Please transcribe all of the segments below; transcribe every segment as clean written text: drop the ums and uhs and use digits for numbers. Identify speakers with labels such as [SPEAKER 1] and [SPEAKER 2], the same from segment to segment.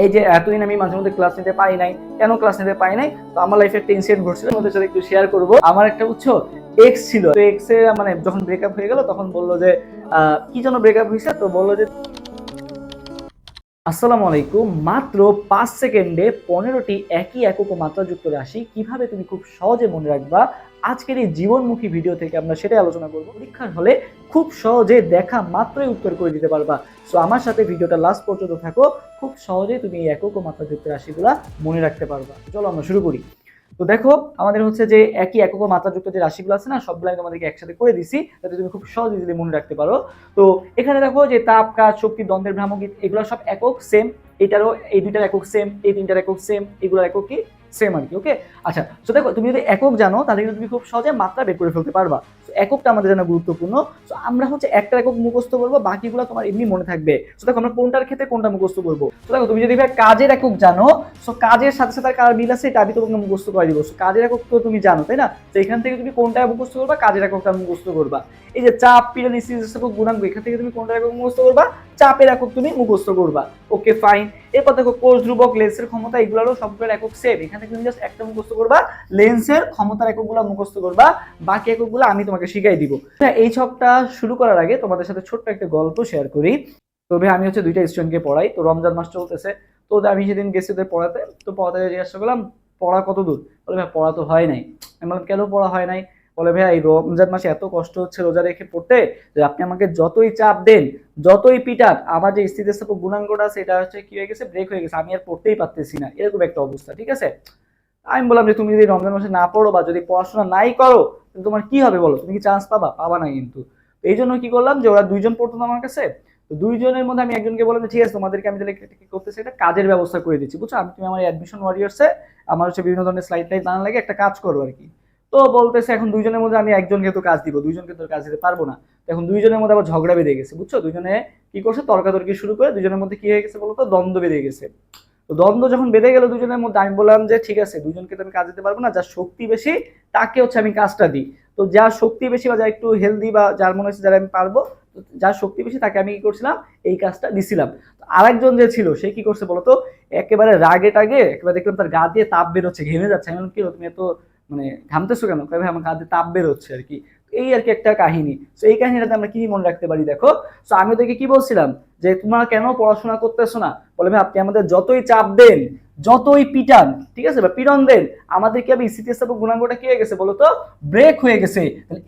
[SPEAKER 1] এই যে এতদিন আমি মাঝে মধ্যে ক্লাস নিতে পারি নাই, কেন ক্লাস নিতে পারি নাই? তো আমার লাইফে একটা ইনসিডেন্ট ঘটছিল, ওদের সাথে একটু শেয়ার করব। আমার একটা বুঝছো এক্স ছিল, তো এক্স এর মানে যখন ব্রেকআপ হয়ে গেল তখন বললো যে কি যেন ব্রেকআপ হয়েছে, তো বললো যে আসসালামু আলাইকুম, মাত্র 5 সেকেন্ডে 15টি একই একক ও মাত্রাযুক্ত রাশি কিভাবে তুমি খুব সহজে মনে রাখবা। আজকের এই জীবনমুখী ভিডিও থেকে আমরা সেটাই আলোচনা করব। পরীক্ষার হলে খুব সহজে দেখা মাত্রই উত্তর করে দিতে পারবা। সো আমার সাথে ভিডিওটা লাস্ট পর্যন্ত থাকো, খুব সহজে তুমি এই একক ও মাত্রাযুক্ত রাশিগুলা মনে রাখতে পারবা। চলো আমরা শুরু করি। তো দেখো, আমাদের হচ্ছে যে একই একক ও মাত্রাযুক্ত যে রাশিগুলো আছে না, সবগুলো আমি তোমাদেরকে একসাথে করে দিছি যাতে তুমি খুব সহজ ইজিলি মনে রাখতে পারো। তো এখানে দেখো যে তাপ, কাজ, শক্তি, দ্বন্দ্বের ভ্রামক, এগুলো সব একক সেম। এটারও এই দুইটার একক সেম, এই তিনটার একক সেম, এগুলোর একক কি সেম আর কি। ওকে, আচ্ছা। তো দেখো, তুমি যদি একক জানো তাহলে কিন্তু তুমি খুব সহজে মাত্রা বের করে ফেলতে পারবা। তো এককটা আমাদের জন্য গুরুত্বপূর্ণ। তো আমরা হচ্ছে একটা একক মুখস্থ করবো, বাকিগুলো তোমার এমনি মনে থাকবে। তো দেখো, আমরা কোনটার ক্ষেত্রে কোনটা মুখস্থ করবো। তো দেখো, তুমি যদি কাজের একক জানো, সো কাজের সাথে সাথে কার মিল আছে এটা আমি তোমাকে মুখস্থ করে দিব। সো কাজের একক তো তুমি জানো, তাই না? তো এখান থেকে তুমি কোনটা মুখস্থ করবা, কাজের এককটা মুখস্থ করবা। এই যে চাপ, পীড়ন, স্থিতিস্থাপক, গুণাঙ্ক, এখান থেকে তুমি কোনটা একক মুখস্থ করবা, চাপের একক তুমি মুখস্থ করবা। ওকে, ফাইন। এরপর দেখো কোষ, ধ্রুবক, লেন্সের ক্ষমতা, এগুলোরও সবগুলোর একক সেম। এখান থেকে তুমি জাস্ট একটা মুখস্থ করবা, লেন্সের ক্ষমতার এককগুলো মুখস্থ করবা, বাকি এককগুলো আমি তোমাকে শিখাই দিব। এই ছকটা শুরু করার আগে তোমাদের সাথে ছোট্ট একটা গল্প শেয়ার করি। তবে আমি হচ্ছে দুইটা স্টুডেন্টকে পড়াই, তো রমজান মাস চলতেছে। তো আমি সেদিন গেছি ওদের পড়াতে, তো পড়াতে জিজ্ঞাসা করলাম পড়া কত দূর। বলে ভাই পড়া তো হয় নাই। আমি বললাম কেন পড়া হয় নাই? বলে ভাই এই রমজান মাসে এত কষ্ট হচ্ছে রোজা রেখে পড়তে, যে আপনি আমাকে যতই চাপ দেন, যতই পিটান, আমার যে স্থিতিস্থাপক গুণাঙ্কটা আছে এটা হচ্ছে কি হয়ে গেছে, ব্রেক হয়ে গেছে, আমি আর পড়তেই পারতেছি না, এরকম একটা অবস্থা। ঠিক আছে, আমি বললাম যে তুমি যদি রমজান মাসে না পড়ো বা যদি পড়াশোনা নাই করো, তোমার কি হবে বলো? তুমি কি চান্স পাবা? পাবা না কিন্তু। এই জন্য কি করলাম যে ওরা দুইজন পড়তো না আমার কাছে, তো দুইজনের মধ্যে আমি একজনকে বললাম ঠিক আছে, তোমাদেরকে আমি তাহলে কি করতেছি, একটা কাজের ব্যবস্থা করে দিচ্ছি, বুঝছো? আমি তুমি আমার অ্যাডমিশন ওয়ারিয়ার্সে আমার হচ্ছে বিভিন্ন ধরনের স্লাইড টাইড বানানো লাগে, একটা কাজ করো আর কি। তো বলতেছে এখন দুইজনের মধ্যে আমি একজনকে তো কাজ দিব, দুইজনকে তো কাজ দিতে পারবো না। এখন দুইজনের মধ্যে আবার ঝগড়া বেঁধে গেছে, বুঝছো? দুইজনে কি করছে, তর্কাতর্কি শুরু করে দুইজনের মধ্যে কি হয়ে গেছে বলতো, দ্বন্দ্ব বেঁধে গেছে। তো দ্বন্দ্ব যখন বেঁধে গেল দুজনের মধ্যে, আমি বললাম যে ঠিক আছে, দুজনকে তো আমি কাজ দিতে পারবো না, যার শক্তি বেশি তাকে হচ্ছে আমি কাজটা দিই। তো যার শক্তি বেশি বা যার একটু হেলদি বা যার মনে হচ্ছে যারা আমি পারবো, যার শক্তি বেশি তাকে আমি কি করছিলাম, এই কাজটা দিছিলাম। আরেকজন যে ছিল সে কি করছে বলতো, একেবারে রাগে টাগে একেবারে দেখলাম তার গা দিয়ে তাপ বেরোচ্ছে, ঘেমে যাচ্ছে। আমি বললাম কি তুমি এত মানে ঘামতেছো কেন? ভাই আমার গা দিয়ে তাপ বেরোচ্ছে আর কি। এই আর কি একটা কাহিনী। তো এই কাহিনীটাতে আমরা কি মনে রাখতে পারি দেখো। তো আমি ওদেরকে কি বলছিলাম যে তোমরা কেন পড়াশোনা করতেছো না? বলে ভাই আপনি আমাদের যতই চাপ দেন, যতই পিটান, ঠিক আছে, বা পীড়ন দেন, আমাদের কি আমি স্থিতিস্থাপক গুণাঙ্কটা কি হয়ে গেছে বলতো, ব্রেক হয়ে গেছে।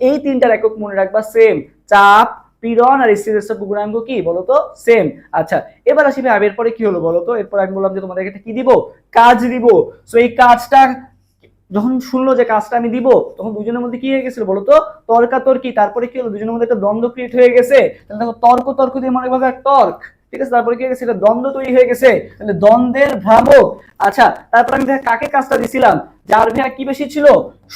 [SPEAKER 1] এই তিনটার একক মনে রাখবা সেম, চাপ, পীড়ন আর স্থিতিস্থাপক গুণাঙ্ক কি বলতো, সেম। আচ্ছা, এবার আসি ভাই এরপরে কি হলো বলতো। এরপর আমি বললাম যে তোমাদেরকে একটা কি দিব, কাজ দিব। সো এই কাজটা যখন শুনলো যে কাজটা আমি দিব, তখন দুজনের মধ্যে কি হয়ে গেছিল বলতো, তর্কাতর্কি। তারপরে কি হলো, দুজনের মধ্যে একটা দ্বন্দ্ব ক্রিয়েট হয়ে গেছে। তাহলে দেখো তর্ক তর্ক দিয়ে মনে ভাবে তর্ক, ঠিক আছে, তারপরে কি হয়ে গেছে, এটা দ্বন্দ্ব তৈরি হয়ে গেছে, তাহলে দ্বন্দ্বের ভ্রামক। আচ্ছা, তারপর আমি কাকে কাজটা দিছিলাম, যার ভাইয়া কি বেশি ছিল,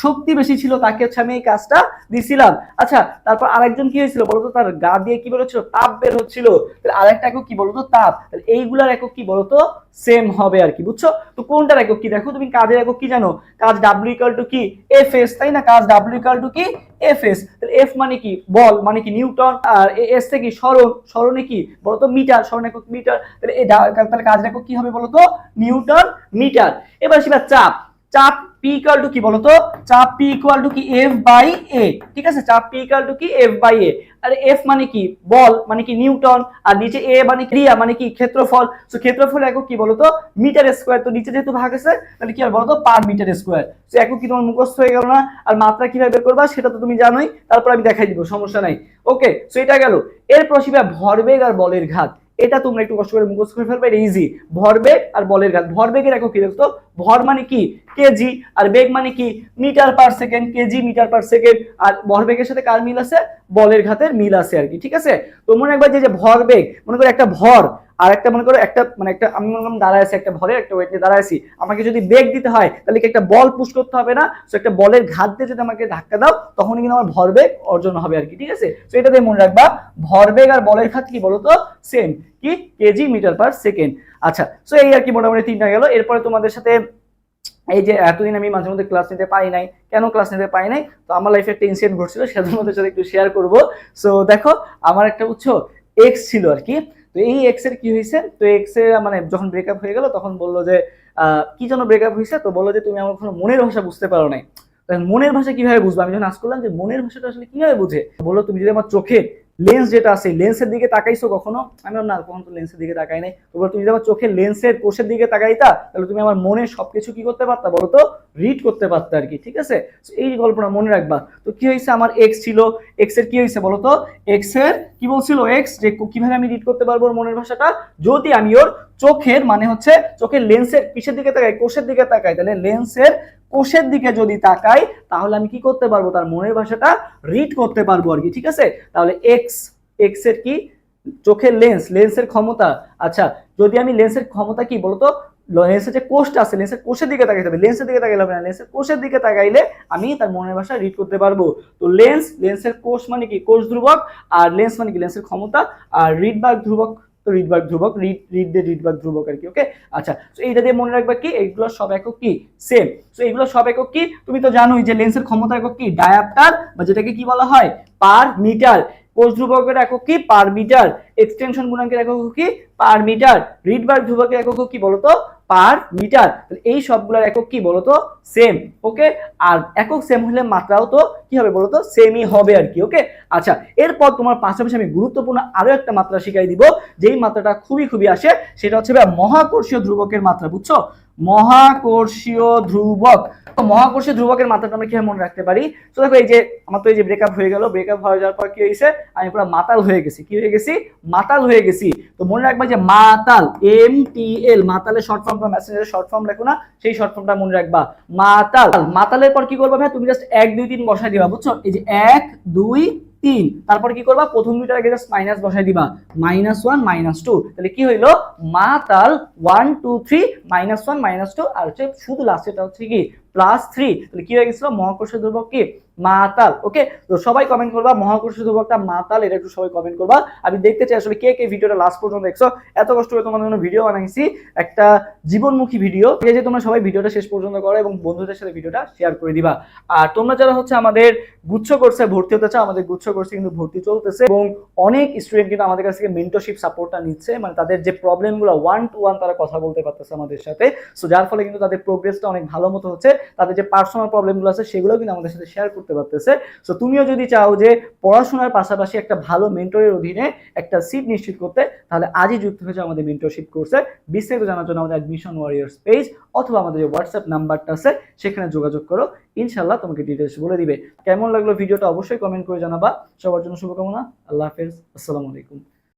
[SPEAKER 1] শক্তি বেশি ছিল, তাকে হচ্ছে আমি এই কাজটা দিছিলাম। আচ্ছা, তারপর আরেকজন কি হয়েছিল বলতো, তার গা দিয়ে কি বের হচ্ছিল, তাপ বের হচ্ছিল, তাহলে আরেকটা একক কি বলতো, তাপ। তাহলে এইগুলার একক কি বলতো, সেম হবে আর কি, বুঝছো? তো কোনটার একক কি দেখো, তুমি কাজের একক কি জানো, কাজ ডাব্লিউ ইকুয়াল টু কি এফ এস, তাই না? কাজ ডাব্লিউ ইকুয়াল টু কি এফ এস। তাহলে এফ মানে কি বল, মানে কি নিউটন, আর এস থেকে কি স্মরণ, স্মরণে কি বলতো মিটার, স্মরণ একক মিটার। তাহলে এই তাহলে কাজের একক কি হবে বলতো, নিউটন মিটার। এবার সেটা চাপ, চাপ পি ইকুয়াল টু কি বলতো, চাপ পি ইকুয়াল টু কি এফ বাই এ, ঠিক আছে, চাপ পি ইকুয়াল টু কি এফ বাই এ। আর এফ মানে কি বল, মানে কি নিউটন, আর নিচে এ মানে ক্রিয়া, মানে কি ক্ষেত্রফল। তো ক্ষেত্রফল একক কি বলতো, মিটার স্কোয়ার। তো নিচে যেহেতু ভাগ আছে তাহলে কি আর বলতো, পার মিটার স্কোয়ার। তো একক কি তোমার মুখস্থ হয়ে গেল না? আর মাত্রা কিভাবে বের করবা সেটা তো তুমি জানোই, তারপর আমি দেখাই দিব, সমস্যা নাই। ওকে, সো এটা গেল। এরপর শিবা ভরবেগ আর বলের ঘাত, এটা তোমরা একটু কষ্ট করে মুখস্থ করে ফেলবে, এটা ইজি। ভরবেগ আর বলের ঘাত, ভরবেগের একক কি দেখতো, ভর মানে কি কেজি, আর বেগ মানে কি metre per second, KG metre per second. আর ভরবেগের সাথে কার মিল আছে, বলের ঘাতের মিল আছে আর কি, ঠিক আছে। তো মনে একবার যে ভরবেগ, মনে করো একটা ভর আর একটা মনে করো একটা মানে একটা আমি মনে করলাম দাঁড়ায় আছি, একটা ভরে একটা ওয়েট নিয়ে দাঁড়ায় আছি, আমাকে যদি বেগ দিতে হয় তাহলে কি একটা বল পুশ করতে হবে না? তো একটা বলের ঘাত দিয়ে যদি আমাকে ধাক্কা দাও তখনই কিন্তু আমার ভরবেগ অর্জন হবে আর কি, ঠিক আছে। তো এটা দিয়ে মনে রাখবা, ভরবেগ আর বলের ঘাত কি বলতো, সেম, কি কেজি মিটার পার সেকেন্ড। আচ্ছা, সো এই আর কি মোটামুটি তিনটা গেল। এরপরে তোমাদের সাথে এই যে এতদিন আমি মাঝে মধ্যে ক্লাস নিতে পারি নাই, কেন ক্লাস নিতে পারি নাই? তো আমার লাইফে একটা ইনসিডেন্ট ঘটছিল, সেটার মধ্যে সাথে একটু শেয়ার করব। সো দেখো, আমার একটা এক্স ছিল আর কি। তো এই এক্স এর কি হয়েছে, তো এক্স এর মানে যখন ব্রেকআপ হয়ে গেল তখন বললো যে কি যেন ব্রেকআপ হয়েছে, তো বললো যে তুমি আমার কোনো মনের ভাষা বুঝতে পারো নাই। মনের ভাষা কিভাবে বুঝবো, আমি যখন আজ করলাম যে মনের ভাষাটা আসলে কিভাবে বুঝে, বললো তুমি যদি আমার চোখের লেন্স যেটা আছে লেন্সের দিকে তাকাইছো কখনো, আমি না কখন তো লেন্সের দিকে তাকাই নাই, তো তুমি যদি আমার চোখের লেন্সের কোষের দিকে তাকাইতা তাহলে তুমি আমার মনের সবকিছু কি করতে পারতা বলো তো, রিড করতে পারতা আর কি। ঠিক আছে, এই গল্পটা মনে রাখবা। তো কি হয়েছে, আমার এক্স ছিল, এক্স এর কি হয়েছে বলো তো, এক্স এর কি বলছিল এক্স যে কিভাবে আমি রিড করতে পারবো ওর মনের ভাষাটা, যদি আমি ওর চোখের মানে হচ্ছে চোখের লেন্সের কিসের দিকে তাকাই, কোষের দিকে তাকাই, তাহলে লেন্সের কোষের দিকে যদি তাকাই তাহলে আমি কি করতে পারবো, তার মনের ভাষাটা রিড করতে পারবো আর কি। ঠিক আছে, তাহলে এক্স, এক্স এর কি চোখের লেন্স, লেন্সের ক্ষমতা। আচ্ছা, যদি আমি লেন্সের ক্ষমতা কি বলতো, লেন্সের যে কোষটা আছে লেন্সের কোষের দিকে তাকাইতে হবে, লেন্সের দিকে তাকাইলে হবে না, লেন্সের কোষের দিকে তাকাইলে আমি তার মনের ভাষা রিড করতে পারবো। তো লেন্স, লেন্সের কোষ মানে কি কোষ ধ্রুবক, আর লেন্স মানে কি লেন্সের ক্ষমতা, আর রিডবার্গ ধ্রুবক, তো রিডবার্গ ধ্রুবক, রিড দিয়ে রিডবার্গ ধ্রুবক আর কি। ওকে, আচ্ছা, তো এইটা দিয়ে মনে রাখবা কি এইগুলো সব একক কি সেম। তো এইগুলো সব একক কি, তুমি তো জানোই যে লেন্সের ক্ষমতা একক কি ডায়াপ্টার, বা যেটাকে কি বলা হয় পার মিটার, কোষ ধ্রুবকের একক কি পার মিটার, এক্সটেনশন গুণাঙ্কের একক কি পার মিটার, রিডবার্গ ধ্রুবকের একক কি বলতো পার মিটার। এই সবগুলোর একক কি বলতো সেম। ওকে, আর একক সেম হলে মাত্রাও তো কি হবে বলতো সেমই হবে আর কি। ওকে, আচ্ছা, এরপর তোমার পাশাপাশি আমি গুরুত্বপূর্ণ আরো একটা মাত্রা শিখাই দিব, যেই মাত্রাটা খুবই খুবই আসে, সেটা হচ্ছে মহাকর্ষীয় ধ্রুবকের মাত্রা। বুঝছো, মহাকর্ষীয় ধ্রুবক। তো মহাকর্ষীয় ধ্রুবকের মাত্রাটা আমরা কিভাবে মনে রাখতে পারি, তো দেখো এই যে আমার তো এই যে ব্রেকআপ হয়ে গেল, ব্রেকআপ হয়ে যাওয়ার পর কি হয়েছে, আমি পুরো মাতাল হয়ে গেছি, কি হয়ে গেছি মাতাল হয়ে গেছি। তো মনে রাখবা যে মাতাল, MTL, মাতালের শর্ট ফর্মটা মেসেঞ্জারের শর্ট ফর্ম লেখো না, সেই শর্ট ফর্মটা মনে রাখবা মাতাল। মাতালের পর কি করবা ভাই, তুমি জাস্ট 1 2 3 বসাই দিবা। বুঝছো, এই যে 1 2 3, তারপর কি করবা প্রথম দুইটার আগে জাস্ট মাইনাস বসাই দিবা, -1 -2, তাহলে কি হইলো মাতাল 1 2 3 -1 -2, আর হচ্ছে শুধু লাস্টেটা হচ্ছে কি +3, তাহলে কি হয়ে গেছিল মহাকর্ষীয় ধ্রুবক কি মাতাল। ওকে, তো সবাই কমেন্ট করবা মহাকর্ষীয় ধ্রুবকটা মাতাল, এটা একটু সবাই কমেন্ট করবা। আমি দেখতে চাই আসলে কে কে ভিডিওটা লাস্ট পর্যন্ত দেখছো, এত কষ্ট করে তোমাদের জন্য ভিডিও বানাইছি, একটা জীবনমুখী ভিডিও, এই যে তোমরা সবাই ভিডিওটা শেষ পর্যন্ত করো এবং বন্ধুদের সাথে ভিডিওটা শেয়ার করে দিবা। আর তোমরা যারা হচ্ছে আমাদের গুচ্ছ কোর্সে ভর্তি হতে চাও, আমাদের গুচ্ছ কোর্সে কিন্তু ভর্তি চলতেছে এবং অনেক স্টুডেন্ট কিন্তু আমাদের কাছ থেকে মেন্টরশিপ সাপোর্টটা নিচ্ছে, মানে তাদের যে প্রবলেমগুলো 1 to 1 তারা কথা বলতে পারতেছে আমাদের সাথে, সো যার ফলে কিন্তু তাদের প্রোগ্রেসটা অনেক ভালো মতো হচ্ছে, তাদের যে পার্সোনাল প্রবলেমগুলো আছে সেগুলো কিন্তু আমাদের সাথে শেয়ার করতে পারতেছে। সো তুমিও যদি চাও যে পড়াশোনার পাশাপাশি একটা ভালো মেন্টরের অধীনে একটা সিট নিশ্চিত করতে, তাহলে আজই যুক্ত হয়ে যাও আমাদের মেন্টরশিপ কোর্সে। বিস্তারিত জানার জন্য আমাদের অ্যাডমিশন ওয়ারিয়ার্স পেজ অথবা আমাদের যে হোয়াটসঅ্যাপ নাম্বারটা আছে সেখানে যোগাযোগ করো, ইনশাআল্লাহ তোমাকে ডিটেইলস বলে দিবে। কেমন লাগলো ভিডিওটা অবশ্যই কমেন্ট করে জানাবা। সবার জন্য শুভকামনা, আল্লাহ হাফেজ, আসসালামু আলাইকুম।